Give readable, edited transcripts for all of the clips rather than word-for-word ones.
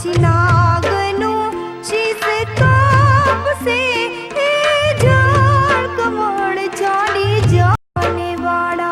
પછી નાગનું શીશ કાપશે એ ઝાડ કમળ ચાલી જાને વાળા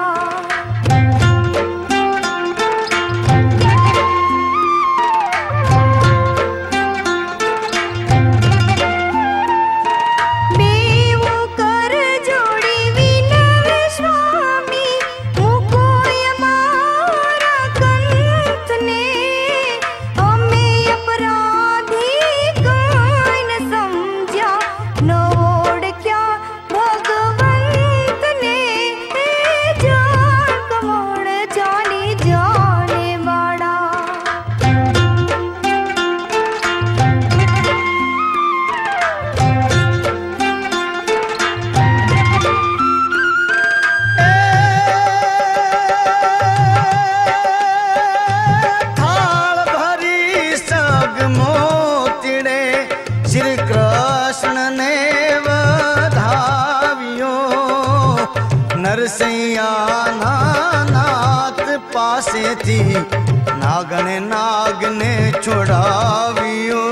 નાગને નાગને છોડાવ્યો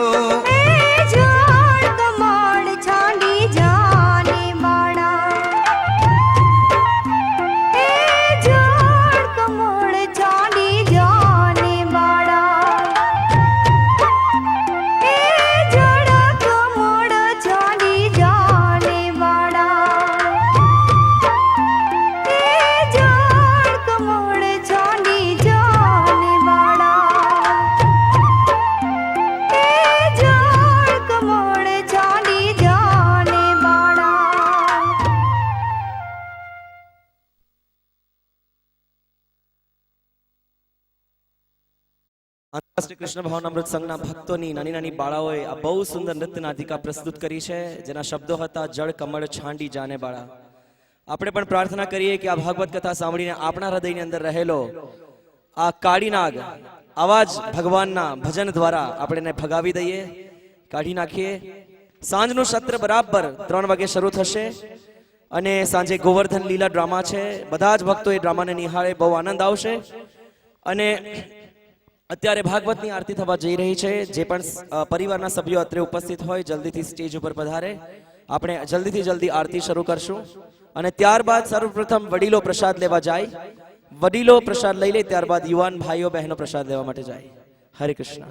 ઝાડ કમળ છાંડી જાને વાળા ઝાડ કમળ છાંડી જાને વાળા ઝાડ કમળ છાંડી જાને વાળા ઝાડ કમળ છાંડી જાને વાળા ઝાડ કમળ છાંડી જાને વાળા શ્રી કૃષ્ણ ભાવનામૃત સંઘના ભક્તોની નાની નાની બાળાઓએ આ બહુ સુંદર નૃત્ય નાટિકા પ્રસ્તુત કરી છે જેના શબ્દો હતા જળ કમળ છાંડી જાને બાળા. આપણે પણ પ્રાર્થના કરીએ કે આ ભાગવત કથા સાંભળીને આપણા હૃદયની અંદર રહેલો આ કાળી નાગ આવા જ ભગવાનના ભજન દ્વારા આપણે એને ભગાવી દઈએ, કાઢી નાખીએ. સાંજનું સત્ર બરાબર 3 વાગે શરૂ થશે અને સાંજે ગોવર્ધન લીલા ડ્રામા છે. બધા જ ભક્તો એ ડ્રામાને નિહાળે, બહુ આનંદ આવશે. અને અત્યારે ભાગવતની આરતી થવા જઈ રહી છે. જે પણ પરિવારના સભ્યો અત્રે ઉપસ્થિત હોય જલ્દીથી સ્ટેજ ઉપર પધારે. આપણે જલ્દી આરતી શરૂ કરશું અને ત્યારબાદ સર્વપ્રથમ વડીલો પ્રસાદ લેવા જાય. વડીલો પ્રસાદ લઈ લે, ત્યારબાદ યુવાન ભાઈઓ બહેનો પ્રસાદ લેવા માટે જાય. હરે કૃષ્ણ.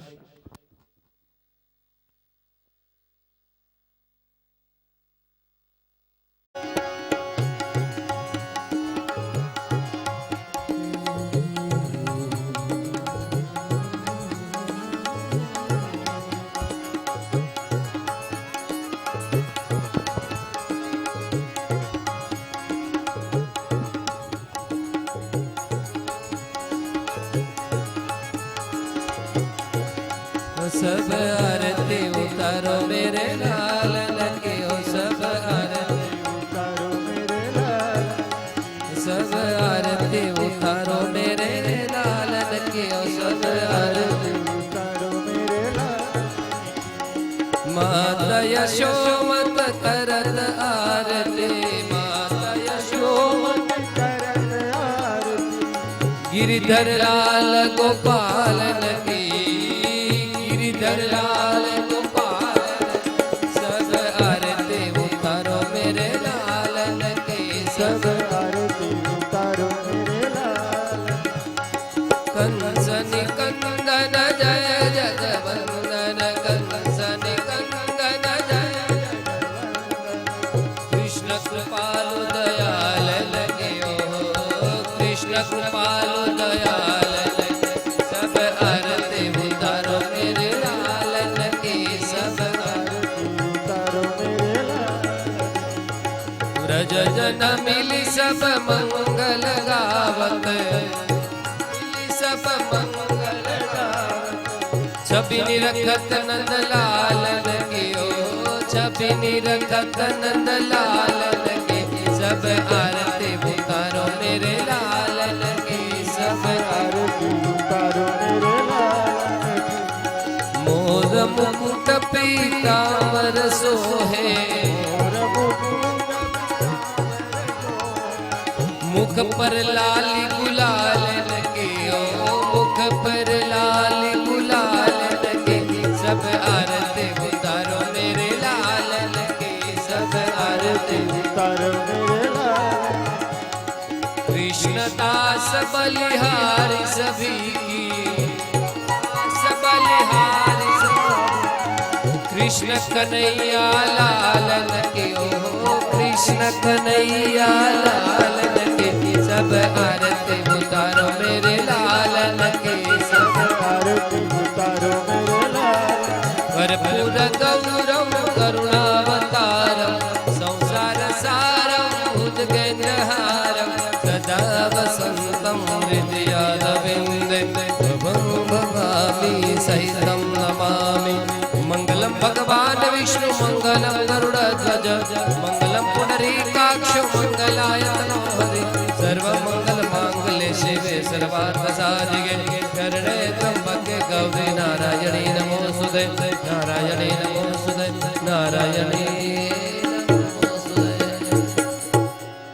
सब आरती उतारो मेरे लाल लगे हो, सब आरती उतारो मेरे लाल, सब आरती उतारो मेरे लाल लगे हो, सब आरती उतारो मेरे लाल. माता यशोमत करत आरती, माता यशोमत करत आरती, गिरिधर लाल गोपाल लगे, लाल गोपाल, सब आरती उतारो मेरे लाल लगे, सब आरती उतारो मेरे लाल. कंसन कंदन जय जगवंदन, कंसन कंदन जय जगवंदन, कृष्ण कृपालु दयाल लगे हो, कृष्ण कृपालु दयाल लगे, सब आरती उतारो मेरे ब्रज जन मिली सब मंगल गावत, मिली सब मंगल गावत, छवि निरखत नंद लाल लगे हो, छवि निरखत नंद लाल लगे, सब आरती उतारो मेरे लाल लगे, सब आरती उतारो मेरे लाल लगे. मोर मुकुट पीतांबर सोहे, मुख पर लाली गुलाल लगे, ओ मुख पर लाली गुलाल लगे, सब आरती उतारो मेरे लालन की, सब आरती उतारो मेरे लाल कृष्ण दास बलिहारी सभी की, बलिहारी सभी। कृष्ण कन्हैया लालन के, ओ कृष्ण कन्हैया लालन के, सब आरती उतारो मेरे लालन के, सब आरती उतारो मेरे लाल कर्पूर गौरम करुणावतारम संसार सारम उद्गेन्द्रहारम सदा वसंतम हृदयारविन्दे भवामि सहितं नमामि। मंगलम भगवान विष्णु मंगलम गरुड़ध्वज मंगलम पुंडरीकाक्ष मंगलायतनो हरि सर्वमंगल मांगल्ये शिवे सर्वार्थ साधिके शरणे त्र्यंबके गौरी नारायणी नमोस्तुते, नारायणी नमोस्तुते, नारायणी नमोस्तुते।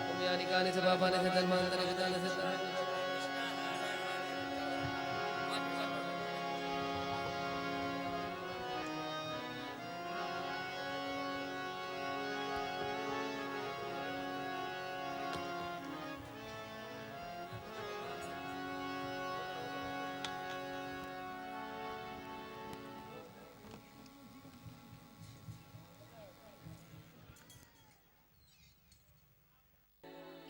ओम यानि कानि च पापानि च जन्मान्तरे कृतानि च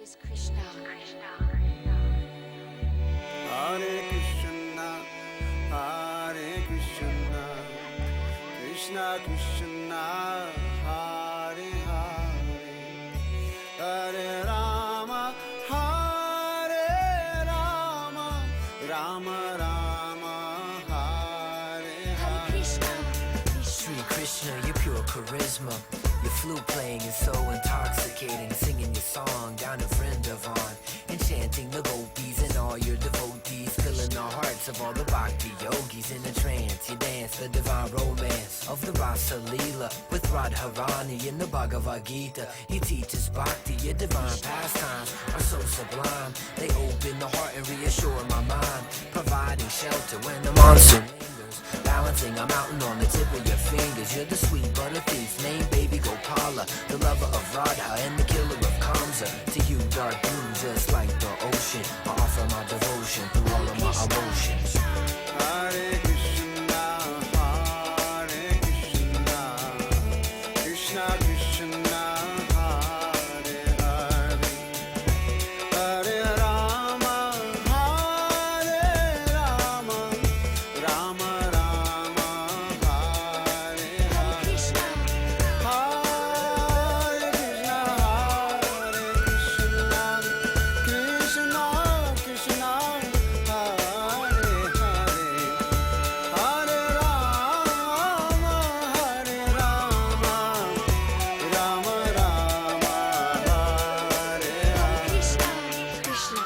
is Krishna. Hare Krishna, Hare Krishna, Krishna Krishna, Hare Hare, Hare Rama, Hare Rama, Rama Rama, Hare Hare. Sri Krishna, your pure charisma. Your flute playing is so intoxicating. Singing your song down in Vrindavan. Enchanting the gopis and all your devotees. Filling the hearts of all the bhakti yogis in a trance. You dance the divine romance of the Rasa Leela with Radharani in the Bhagavad Gita. He teaches bhakti, your divine pastimes are so sublime. They open the heart and reassure my mind. Providing shelter when the monsoon lingers. Balancing a mountain on the tip of your fingers. You're the sweet butter thief named Baby Gopala, the lover of Radha and the killer of Kamsa. To you, dark blue, just like the ocean, I offer my devotion through all of my emotions. Hare Krishna, Hare Krishna, Krishna Krishna, Hare Hare, Hare Rama, Hare Rama, Rama Rama, Hare Hare. Krishna, Hare Krishna, Krishna Krishna, Hare Hare, Hare Rama, Hare Rama, Rama Rama, Hare Hare. Krishna,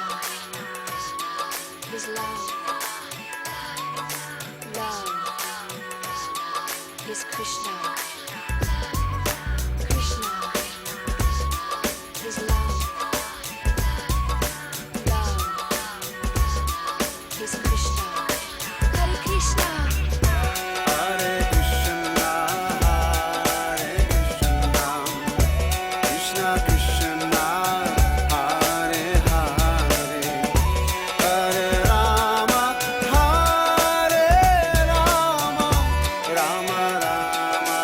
His love, love, His Krishna, Krishna, His love, love, His Krishna, Hare Krishna. Hare Krishna, Hare Krishna, Krishna Krishna, Hare Hare, Hare Rama, Hare Rama, Rama Rama,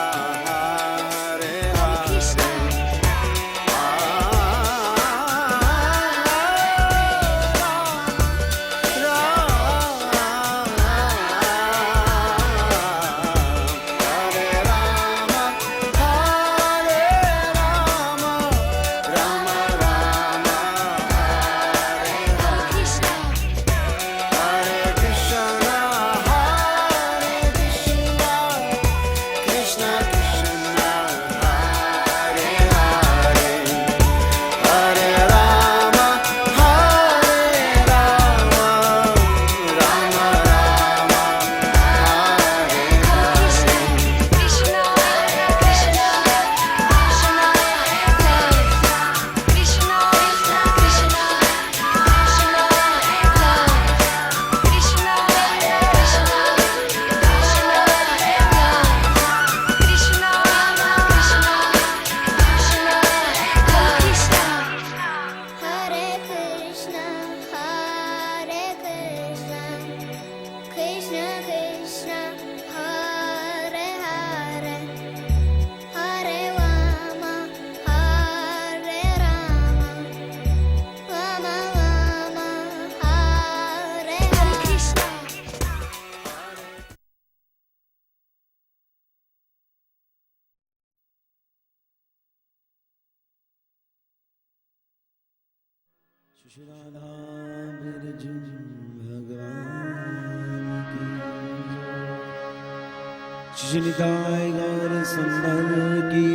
Shri Radha Birju भगवान की श्री निताय गौर सुंदर की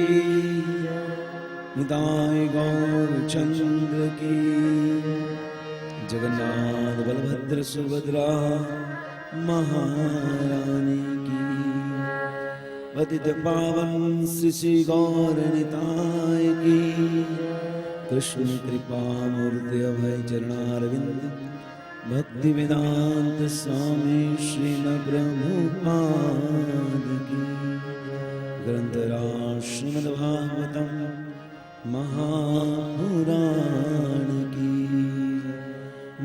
निताय गौर चंद्र की जगन्नाथ बलभद्र सुभद्रा महारानी की पतित पावन श्री श्री गौर निताय की कृष्ण कृपा मूर्ति अभय चरणारविंद भक्ति वेदांत स्वामी श्री न प्रभुपाद की ग्रंथराज श्रीमद्भागवतम महापुराण की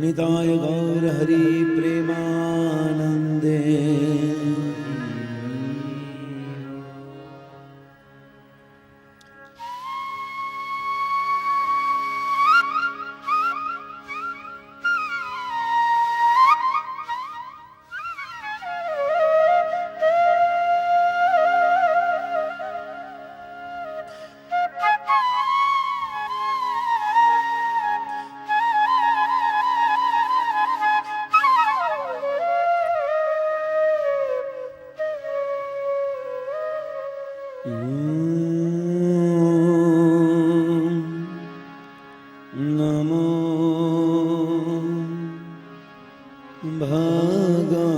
निताय गौर हरि प्रेमानंदे नमो भगवते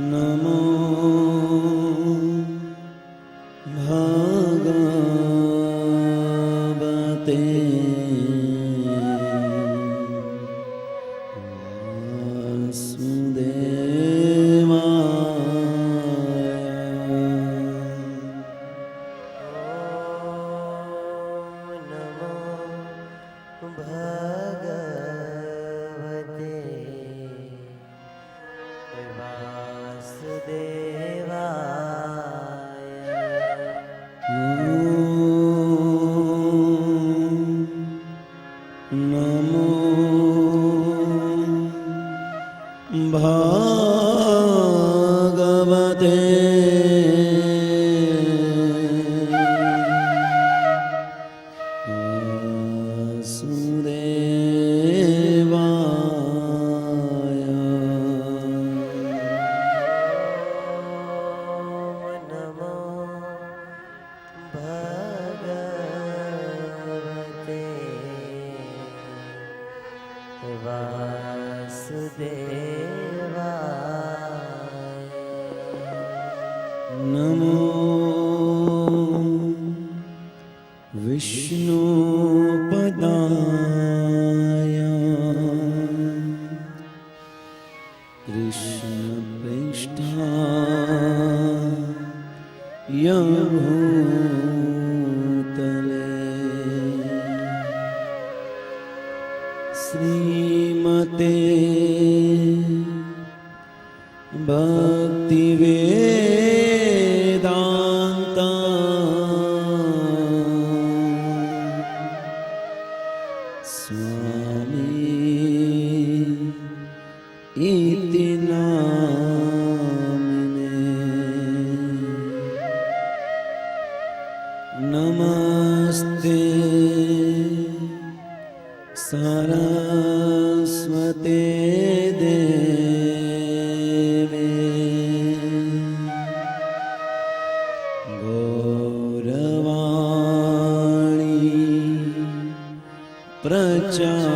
नमो भगवते नमो भगवते नमो विष्णुपदाय कृष्णप्रेष्ठाय भूतले श्रीमते भक्तिवेदान्ता स्वामी इति नामिने नमस्ते सरस्वते देवे गौरवाणी प्रचारिणे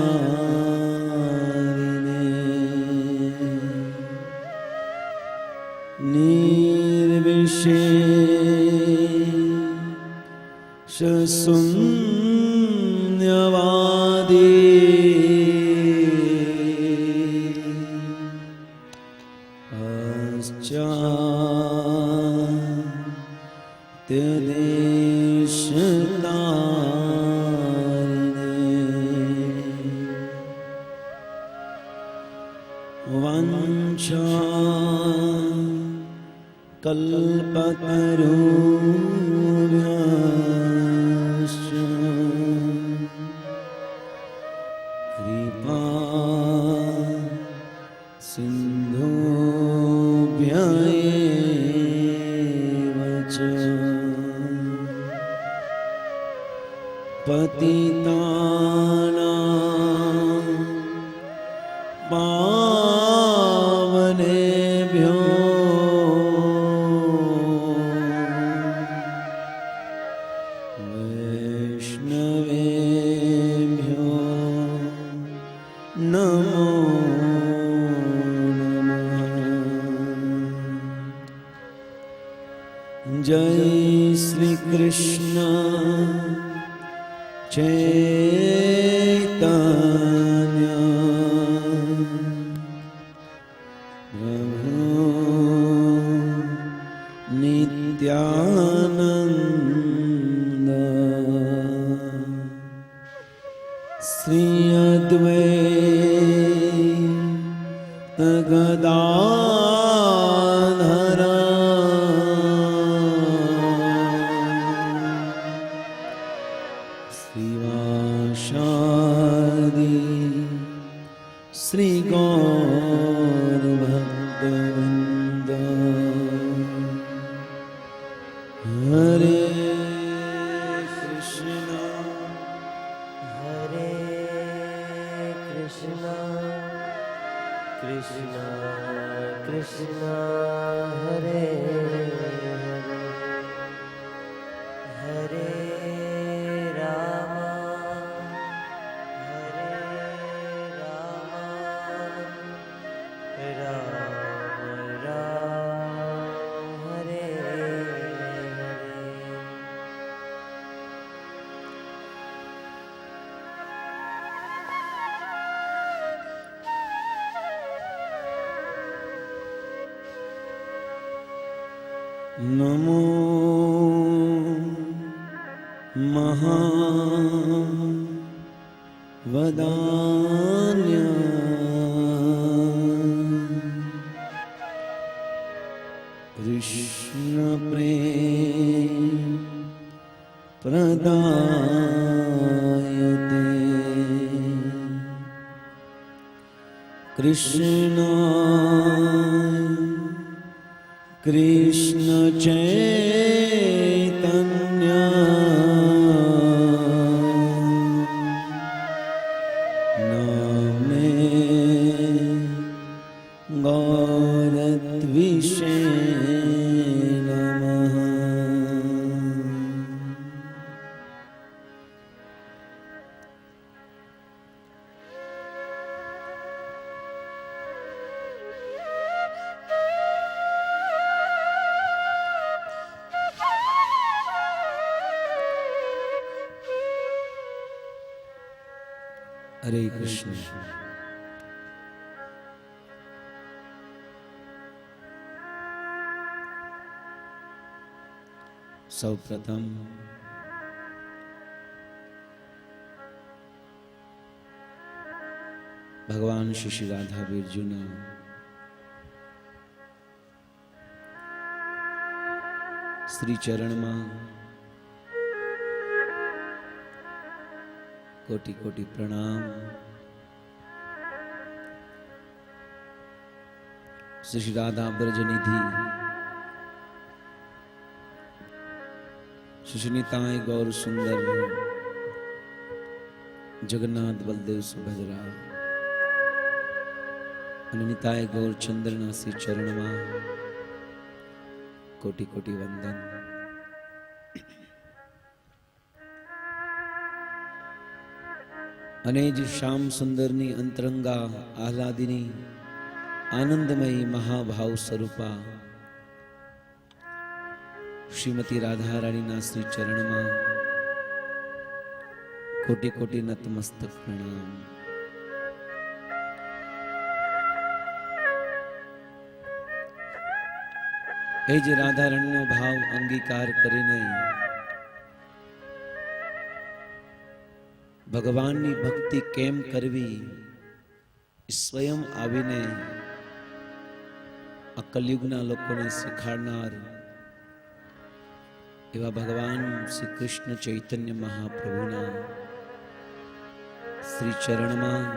निर्विशेष शून्यवादी पाश्चात्य देश कल्पतरुभ्यश्च कृपा सिन्धुभ्य एव च पतितानां पावनेभ्यो वैष्णवेभ्यो नमो नमः। जय श्री कृष्ण चैतन्य प्रभु नित्यानंद श्री अद्वैत गदाधर श्रीवासादि श्री गौर भक्तवृंद हरे कृष्णा हरे कृष्णा कृष्णा कृष्णा हरे हरे राम राम राम हरे हरे। नमो महावदान्य कृष्ण प्रेम प्रदायते कृष्ण कृष्ण चैतन्य नामे गौरत्विषे नमः। हरे कृष्ण। સૌપ્રથમ ભગવાન શ્રી રાધા બિરજુના શ્રી ચરણમાં કોટી કોટી પ્રણામ। શ્રી રાધા બ્રજનિધિ सुनिताय गौर सुंदर जगन्नाथ बलदेव सुभद्रा निताय गौर चंद्रना श्री चरण में कोटि कोटि वंदन। अनेज श्याम सुंदरनी अंतरंगा आह्लादिनी आनंदमयी महाभाव स्वरूपा श्रीमती राधा रानी ना श्री चरण में कोटि कोटि नतमस्तक प्रणाम। ए जे राधा रानी नो भाव अंगीकार करीने भगवान नी भक्ति केम करवी स्वयं आवीने આ કલયુગના લોકોને શીખાડનાર એવા ભગવાન શ્રી કૃષ્ણ ચૈતન્ય મહાપ્રભુના શ્રી ચરણમાં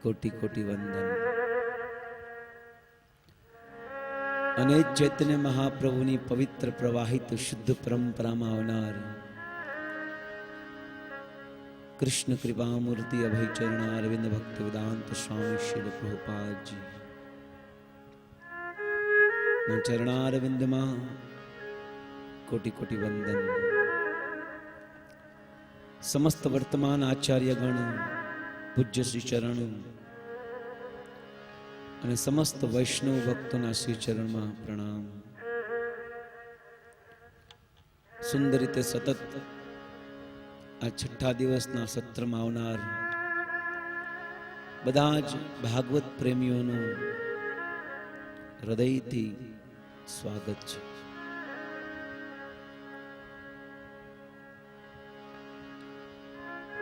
કોટી કોટી વંદન. અને ચૈતન્ય મહાપ્રભુની પવિત્ર પ્રવાહિત શુદ્ધ પરંપરામાં આવનાર કૃષ્ણ કૃપામૂર્તિ અભય ચરણ અરવિંદ ભક્તિ વેદાંત સ્વામી શ્રી પ્રભુપાદજી ના ચરણારવિંદમાં કોટી કોટી વંદન. સમસ્ત વર્તમાન આચાર્યગણ, પૂજ્ય શ્રી ચરણ અને સમસ્ત વૈષ્ણવ ભક્તોના શ્રી ચરણમાં પ્રણામ. સુંદર રીતે સતત આ છઠ્ઠા દિવસના સત્રમાં આવનાર બધા જ ભાગવત પ્રેમીઓનું હૃદયથી સ્વાગત છે.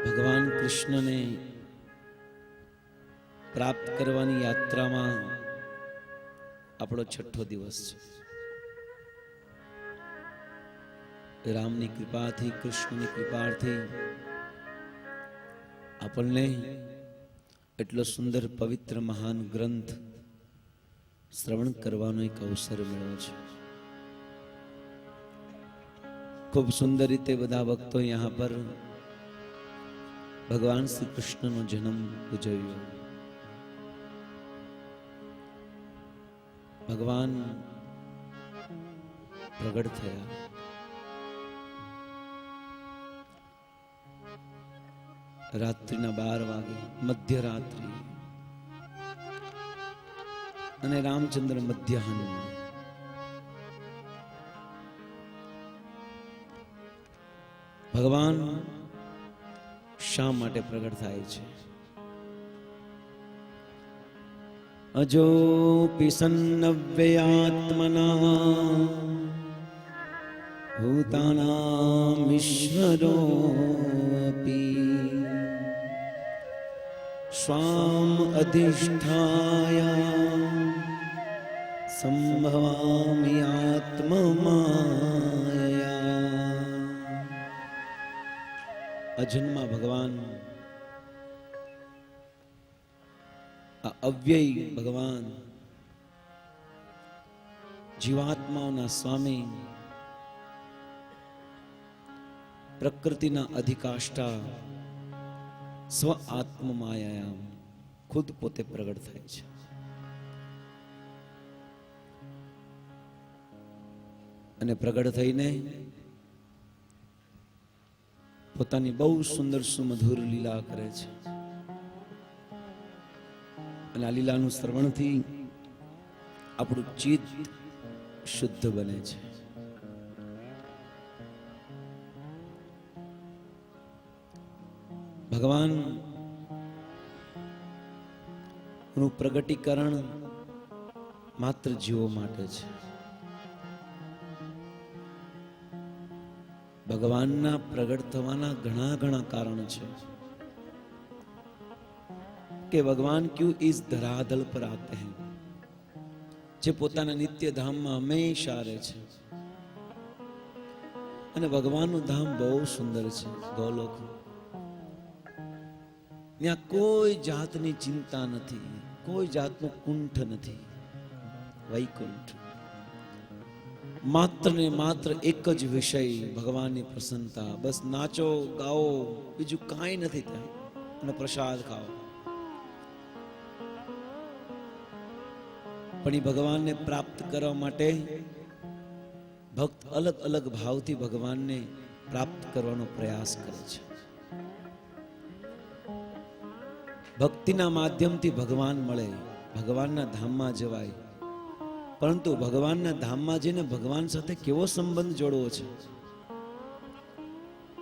ભગવાન કૃષ્ણને પ્રાપ્ત કરવાની યાત્રામાં આપણો છઠ્ઠો દિવસ છે. રામની કૃપાથી, કૃષ્ણની કૃપાથી આપણને એટલો સુંદર પવિત્ર મહાન ગ્રંથ શ્રવણ કરવાનો એક અવસર મળ્યો છે. ખૂબ સુંદર રીતે બધા ભક્તો यहाँ પર ભગવાન શ્રી કૃષ્ણનો જન્મ ઉજવ્યો. ભગવાન પ્રગટ થયા. રાત્રિના 12 વાગે, મધ્યરાત્રિ, અને રામચંદ્ર મધ્યાહન. ભગવાન શા માટે પ્રગટ થાય છે? અજોપી સન્નવ્યયાત્મના ભૂતાનામીશ્વરોપી સ્વામ અધિષ્ઠાય સંભવામિ આત્મમાયા. અજન્મા ભગવાન, આ અવ્યય ભગવાન, જીવાત્માઓના સ્વામી, પ્રકૃતિના અધિકાષ્ટા, સ્વ આત્મ માયા ખુદ પોતે પ્રગટ થાય છે. અને પ્રગટ થઈને પોતાની બહુ સુંદર સુમધુર લીલા કરે છે. અને આ લીલાનું શ્રવણથી આપણું ચિત્ત શુદ્ધ બને છે. ભગવાન નું પ્રગટીકરણ માત્ર જીવો માટે છે. ભગવાનના પ્રગટ થવાના ઘણા ઘણા કારણ છે કે ભગવાન ક્यों इस धरातल पर आते हैं. જે પોતાના નિત્ય ધામમાં હંમેશા રહે છે. અને ભગવાનનું ધામ બહુ સુંદર છે, ગોલોક. ત્યાં કોઈ જાતની ચિંતા નથી, કોઈ જાતનું કુંઠ નથી. વૈકુંઠ માત્ર ને માત્ર એક જ વિષય, ભગવાનની પ્રસન્નતા. બસ નાચો ગાઓ, બીજું કાંઈ નથી ત્યાં. અને પ્રસાદ ખાઓ. પણ એ ભગવાનને પ્રાપ્ત કરવા માટે ભક્ત અલગ અલગ ભાવથી ભગવાનને પ્રાપ્ત કરવાનો પ્રયાસ કરે છે. ભક્તિના માધ્યમથી ભગવાન મળે, ભગવાનના ધામમાં જવાય. પરંતુ ભગવાનના ધામમાં જઈને ભગવાન સાથે કેવો સંબંધ જોડવો છે?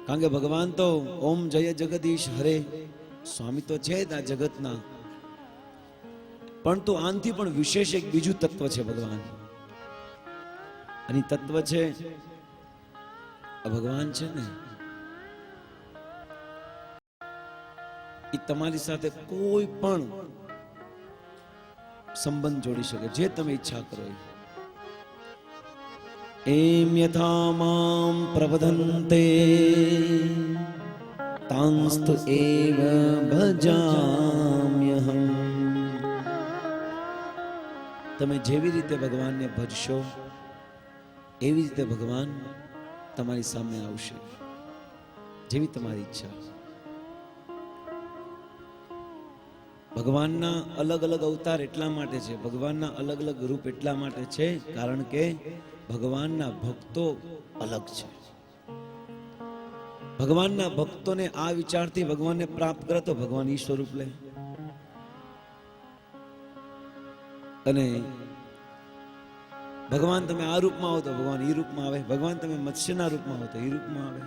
કારણ કે ભગવાન તો ઓમ જય જગદીશ હરે સ્વામી તો છે જ આ જગતના. પરંતુ આનથી પણ વિશેષ એક બીજું તત્વ છે ભગવાન. અને તત્વ છે આ ભગવાન છે ને, એ તમારી સાથે કોઈ પણ સંબંધ જોડી શકે, જે તમે ઈચ્છા કરો એ. એમ યથા મામ પ્રવદન્તે તાંસ્તુ એવ ભજામ્યહમ. તમે જેવી રીતે ભગવાનને ભજશો એવી રીતે ભગવાન તમારી સામે આવશે, જેવી તમારી ઈચ્છા. ભગવાનના અલગ અલગ અવતાર એટલા માટે છે, ભગવાનના અલગ અલગ રૂપ એટલા માટે છે કારણ કે ભગવાનના ભક્તો અલગ છે. ભગવાનના ભક્તોને આ વિચારથી ભગવાનને પ્રાપ્ત કરે તો ભગવાન ઈશ્વર રૂપ લે, અને ભગવાન તમે આ રૂપમાં આવો તો ભગવાન એ રૂપમાં આવે, ભગવાન તમે મત્સ્યના રૂપમાં આવો તો એ રૂપમાં આવે.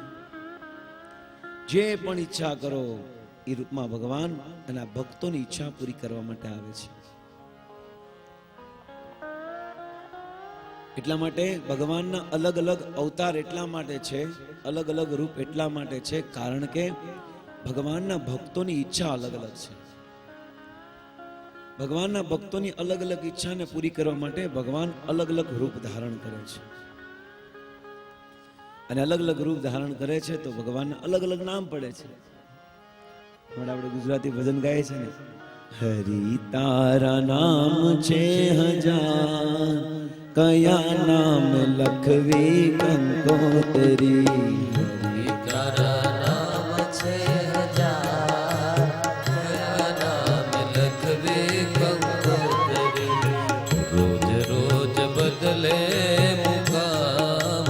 જે પણ ઈચ્છા કરો એ રૂપમાં ભગવાન અને આ ભક્તોની ઈચ્છા પૂરી કરવા માટે આવે છે. એટલા માટે ભગવાનના અલગ અલગ અવતાર એટલા માટે છે, અલગ અલગ રૂપ એટલા માટે છે કારણ કે ભગવાનના ભક્તોની ઈચ્છા અલગ અલગ છે. ભગવાનના ભક્તોની અલગ અલગ ઈચ્છાને પૂરી કરવા માટે ભગવાન અલગ અલગ રૂપ ધારણ કરે છે, અને અલગ અલગ રૂપ ધારણ કરે છે તો ભગવાનના અલગ અલગ નામ પડે છે. હમણાં આપણે ગુજરાતી ભજન ગાય છે ને, હરિ તારા નામ છે હજાર, કયા નામ લખવી કંકોતરી. તારા નામ છે હજાર, કયા નામ લખવે કંકોતરી. રોજ રોજ બદલે મુકામ,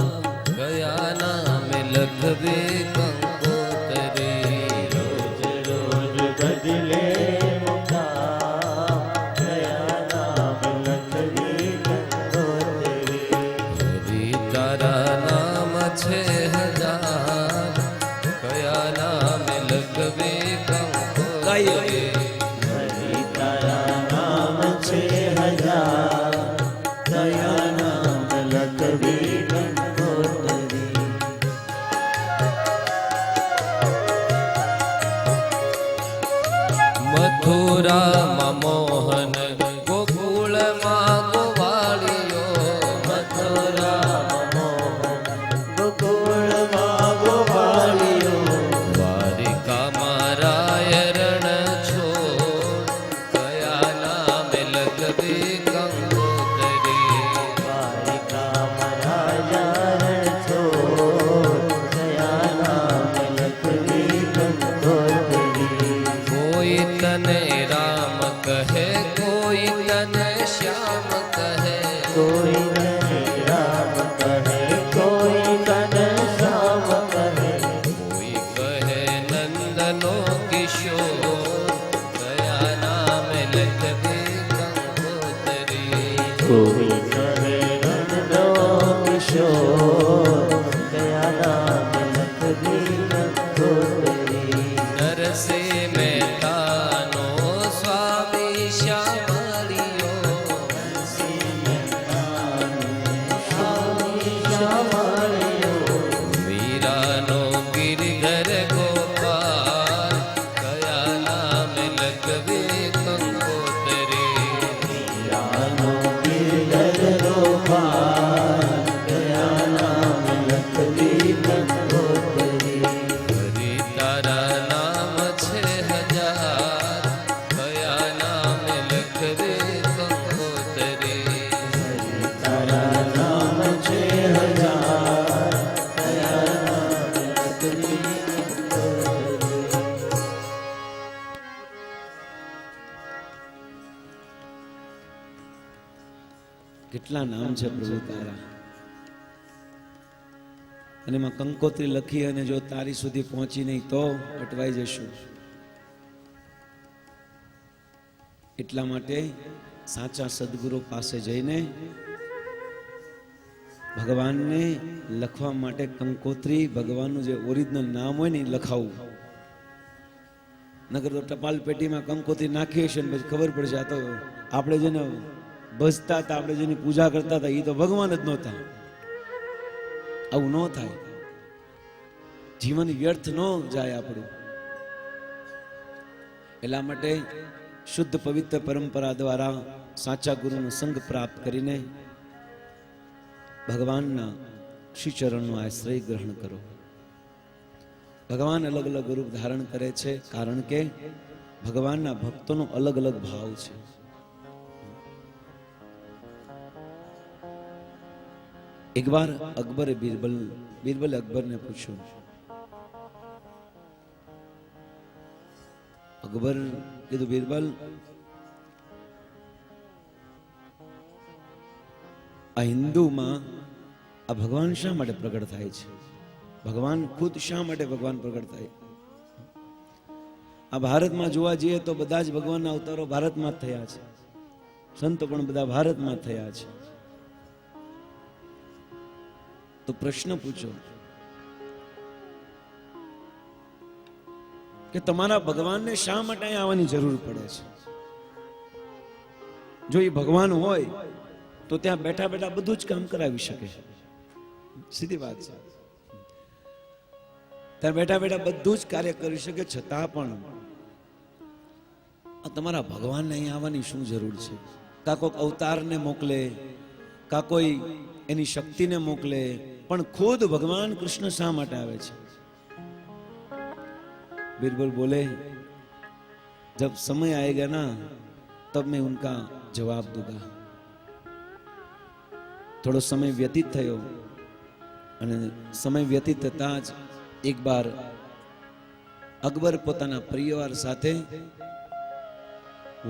કયા નામ લખવે કંકોતરી. રોજ રોજ બદલે મુકામ, કયા નામ લખવી કંકોતરી. હરિ તારા નામ છે હજાર, કયા નામ લખવે કંકોતરી. હરિ તારા નામ છે હજાર, કયા નામ લખવી કંકોતરી. મથુરામાં મોહન, ગોકુળમાં ગોવાળિયો. મથુરામાં મોહન, ગોકુળમાં ગોવાળિયો. દ્વારિકામાં રાય રણ છોડ, કયા નામે લખવે કંકોતરી. દ્વારિકામાં રાજા રણછોડ, કયા નામ લખવી કંકોતરી. કોઈ તને રામ કહે, કોઈ તને શ્યામ કહે. કોઈ તને રામ કહે, કોઈ તને શ્યામ કહે. કોઈ કહે નંદનો કિશોર, કયા નામે લખવે કંકોતરી. કોઈ કહે નંદનો કિશોર, કયા નામ લખવી કંકોતરી. નરસે મહેતાનો સ્વામી શ્યામળિયો. મીરાનો ગિરધર ગોપાલ, કયા નામે લખવે કંકોતરી. યાનો ગિરધર ગોપાલ, કયા નામ લખવી કંકોતરી. હરિ તારા નામ છે હજાર, કયા નામે લખવે કંકોતરી. તારા નામ છે હજાર, કયા નામ લખવી કંકોતરી. કેટલા નામ છે પ્રભુ તારા, અને એમાં કંકોત્રી લખી અને જો તારી સુધી પહોંચી નહીં તો અટવાઈ જશું. એટલા માટે સાચા સદગુરુ પાસે જઈને ભગવાનને લખવા માટે કંકોત્રી, ભગવાનનું જે ઓરિજિનલ નામ હોય ને એ લખાવવું. નગર તો ટપાલ પેટીમાં કંકોત્રી નાખીએ છે ને પછી ખબર પડશે આ તો આપણે જેને ભજતા હતા, આપણે જેની પૂજા કરતા હતા એ તો ભગવાન જ નહોતા. આવું ન થાય, જીવન વ્યર્થ ન જાય આપણું. એટલા માટે શુદ્ધ પવિત્ર પરંપરા દ્વારા સાચા ગુરુનો સંગ પ્રાપ્ત કરીને ભગવાનના શ્રી ચરણનો આશ્રય ગ્રહણ કરો. ભગવાન અલગ અલગ રૂપ ધારણ કરે છે, કારણ કે ભગવાનના ભક્તોનો અલગ અલગ ભાવ છે. એકવાર અકબરે બીરબલે અકબરને પૂછ્યું. અકબર કીધું, બીરબલ, આ હિન્દુમાં આ ભગવાન શા માટે પ્રગટ થાય છે? ભગવાન ખુદ શા માટે ભગવાન પ્રગટ થાય? આ ભારતમાં જોવા જઈએ તો બધા જ ભગવાનના અવતારો ભારતમાં જ થયા છે. સંતો પણ બધા ભારતમાં જ થયા છે. તો પ્રશ્ન પૂછો કે તમારા ભગવાનને શા માટે અહીં આવવાની જરૂર પડે છે? જો એ ભગવાન હોય તો ત્યાં બેઠા બેઠા બધું જ કામ કરાવી શકે. સીધી વાત છે. ત્યાં બેઠા બેઠા બધું જ કાર્ય કરી શકે, છતાં પણ આ તમારા ભગવાનને અહીં આવવાની શું જરૂર છે? કા કોઈક અવતારને મોકલે, કા કોઈ એની શક્તિને મોકલે, પણ ખુદ ભગવાન કૃષ્ણ શા માટે આવે છે? बीरबल बोले, जब समय आएगा ना तब मैं उनका जवाब दूंगा. थोड़ो समय व्यतीत थयो અને સમય વ્યતીત થતા જ એક બાર અકબર પોતાના પરિવાર સાથે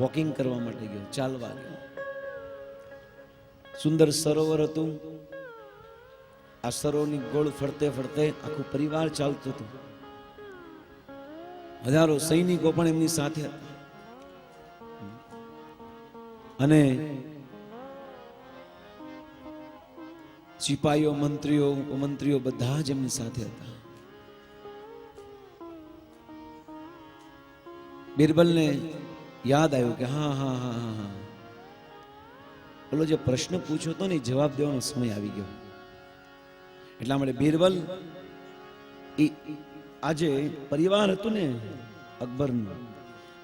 વોકિંગ કરવા માટે ગયો, ચાલવા ગયો. સુંદર સરોવર હતું. આ સરોવરની ગોળ ફરતે ફરતે આખું પરિવાર ચાલતું હતું. હજારો સૈનિકો પણ એમની સાથે હતા અને સિપાહીઓ, મંત્રીઓ, ઉપમંત્રીઓ બધા જ એમની સાથે હતા. બીરબલને યાદ આવ્યું કે હા હા હા હા હા બોલો, જે પ્રશ્ન પૂછ્યો હતો ને જવાબ દેવાનો સમય આવી ગયો. એટલા માટે બીરબલ આજે પરિવાર હતું ને અકબરનું,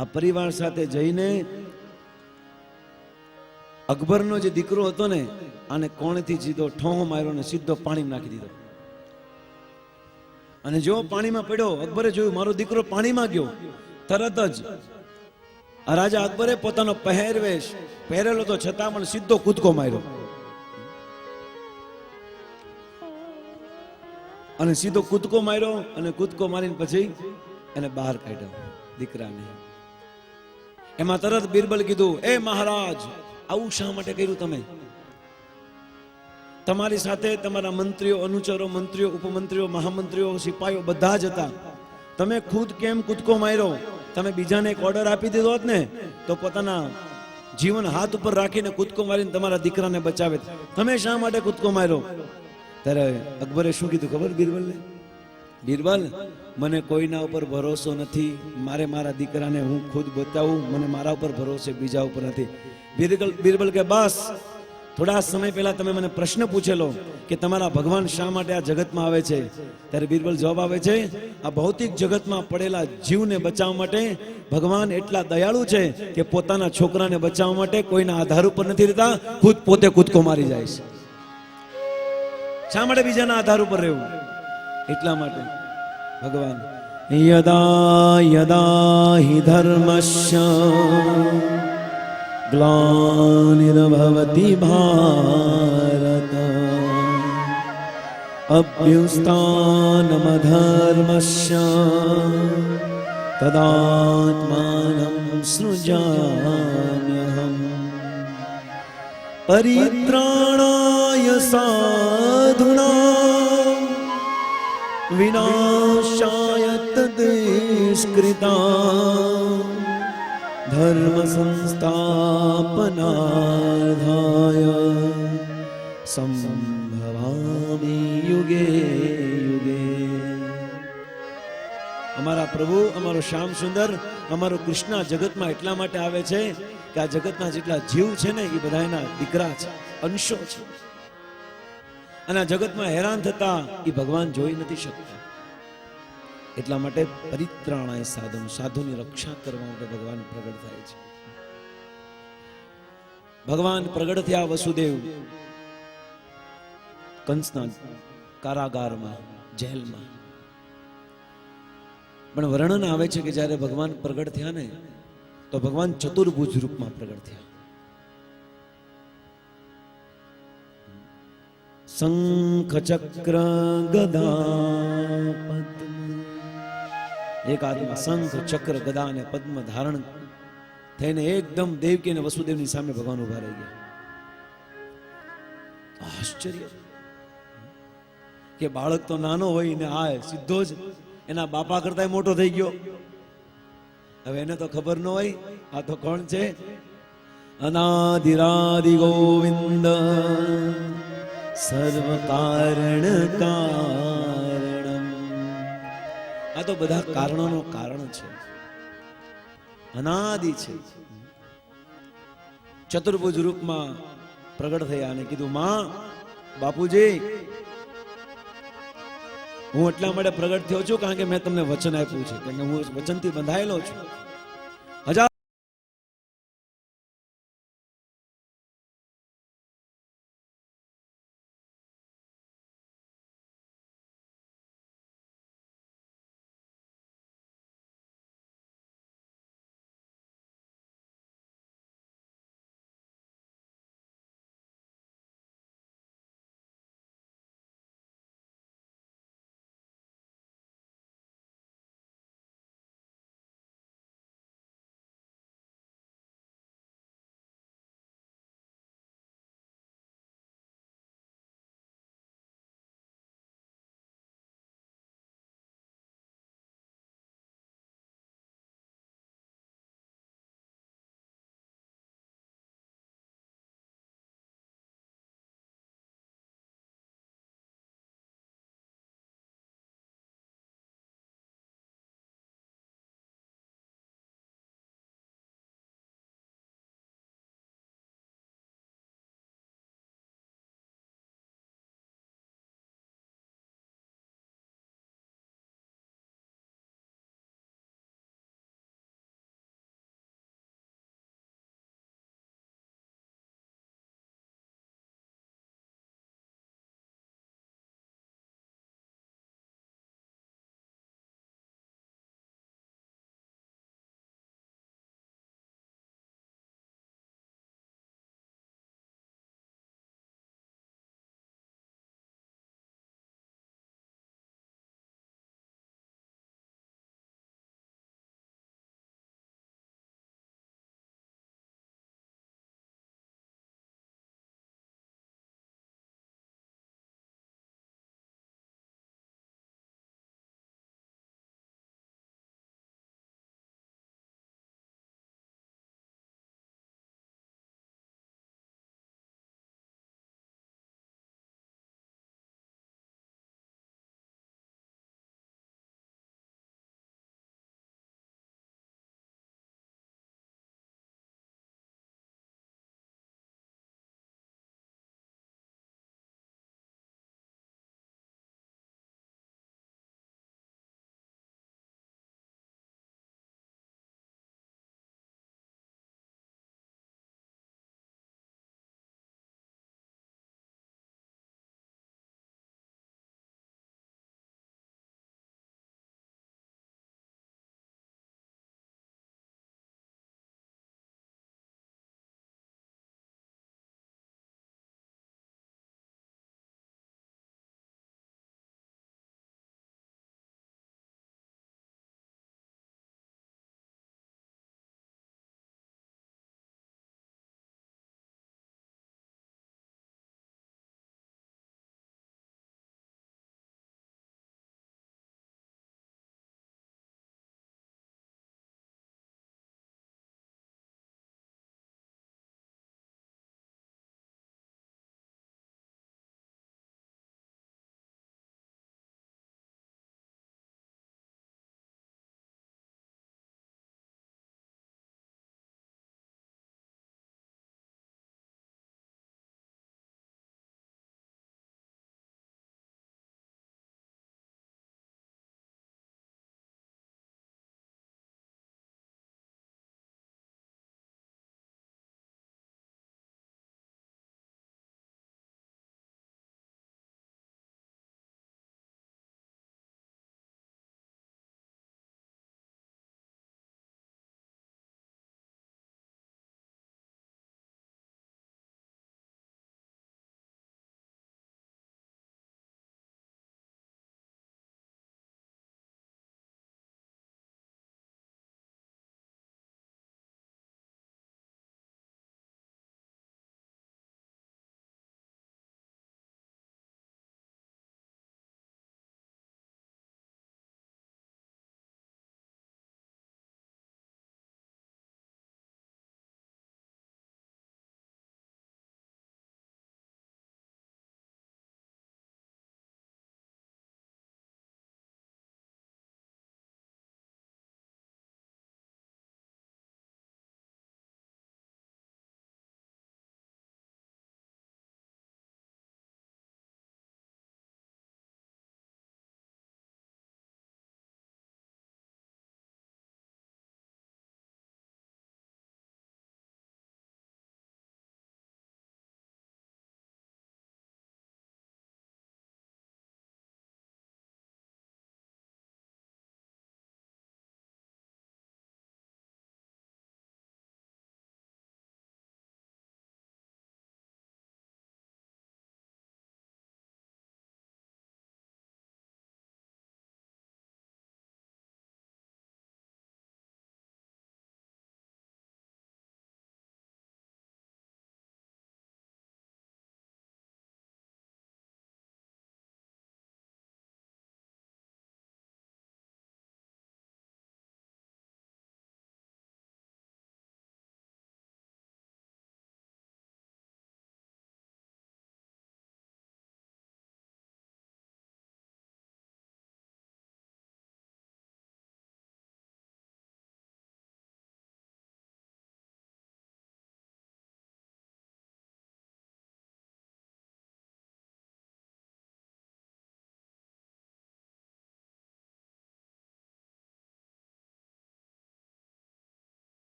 આ પરિવાર સાથે જઈને અકબરનો જે દીકરો હતો ને આને કોણથી સીધો ઠોહો માર્યો ને સીધો પાણીમાં નાખી દીધો. અને જો પાણીમાં પડ્યો, અકબરે જોયું મારો દીકરો પાણીમાં ગયો, તરત જ આ રાજા અકબરે પોતાનો પહેરવેશ પહેરેલો તો છતાં પણ સીધો કૂદકો માર્યો અને સીધો કૂદકો માર્યો અને કૂદકો મારીને પછી એને બહાર કાઢ્યો દીકરાને. એમાં તરત બીરબલ કીધું, એ મહારાજ, આવું શા માટે કર્યું તમે? તમારી સાથે તમારા મંત્રીઓ, અનુચરો, મંત્રીઓ, ઉપમંત્રીઓ, મહામંત્રીઓ, સિપાહીઓ બધા જ હતા. તમે ખુદ કેમ કૂદકો માર્યો? તમે બીજાને એક ઓર્ડર આપી દીધો હોત ને તો પોતાના જીવન હાથ ઉપર રાખીને કૂદકો મારીને તમારા દીકરાને બચાવે. તમે શા માટે કૂદકો માર્યો? ત્યારે અકબરે શું કીધું ખબર બીરબલને? બીરબલ, મને કોઈના ઉપર ભરોસો નથી. મારે મારા દીકરાને હું ખુદ બચાવું. મને મારા ઉપર ભરોસો, બીજા ઉપર નથી. બીરબલ કે બસ, થોડા સમય પહેલા તમે મને પ્રશ્ન પૂછેલો કે તમારા ભગવાન શા માટે આ જગતમાં આવે છે. ત્યારે બીરબલ જવાબ આવે છે, આ ભૌતિક જગતમાં પડેલા જીવને બચાવવા માટે ભગવાન એટલા દયાળુ છે કે પોતાના છોકરાને બચાવવા માટે કોઈના આધાર ઉપર નથી રહેતા, ખુદ પોતે કૂદકો મારી જાય છે. શા માટે બીજાના આધાર ઉપર રહેવું? એટલા માટે ભગવાન યદા યદા હિ ધર્મસ્ય ગ્લાનિર્ભવતિ ભારત અભ્યુસ્થાનમધર્મસ્ય તદાત્માनं સૃજામ્યહम् પરિત્રાણાય સાધુનાં વિનાશાય તદ્દુષ્કૃતાં ધર્મ સંસ્થાપનાર્થાય સંભવામિ યુગે યુગે. અમારા પ્રભુ, અમારો શ્યામ સુંદર, અમારો કૃષ્ણ જગતમાં એટલા માટે આવે છે કે આ જગતના જેટલા જીવ છે ને એ બધા એના દીકરા છે, અંશો છે. અને આ જગતમાં હેરાન થતા એ ભગવાન જોઈ નથી શકતા. એટલા માટે પરિત્રાણાય સાધન, સાધુની રક્ષા કરવા માટે ભગવાન પ્રગટ થાય છે. ભગવાન પ્રગટ થયા વસુદેવ કંસના કારાગારમાં, જેલમાં. પણ વર્ણન આવે છે કે જ્યારે ભગવાન પ્રગટ થયા ને તો ભગવાન ચતુર્ભુજ રૂપમાં પ્રગટ થયા. શંખ ચક્ર ગદા પદ્મ, એક હાથમાં શંખ ચક્ર ગદા અને પદ્મ ધારણ થઈને એકદમ દેવકી અને વસુદેવની સામે ભગવાન ઉભા રહી ગયા. આશ્ચર્ય કે બાળક તો નાનો હોય ને આ સીધો જ એના બાપા કરતા મોટો થઈ ગયો. હવે એને તો ખબર ન હોય આ તો કોણ છે? અનાદિરાદિ ગોવિંદ સર્વ કારણ કારણમ. આ તો બધા કારણોનો કારણ છે, અનાદિ છે. ચતુર્ભુજ રૂપમાં પ્રગટ થયા અને કીધું, માં, બાપુજી, હું એટલા માટે પ્રગટ થયો છું કારણ કે મેં તમને વચન આપ્યું છે કે હું વચનથી બંધાયેલો છું.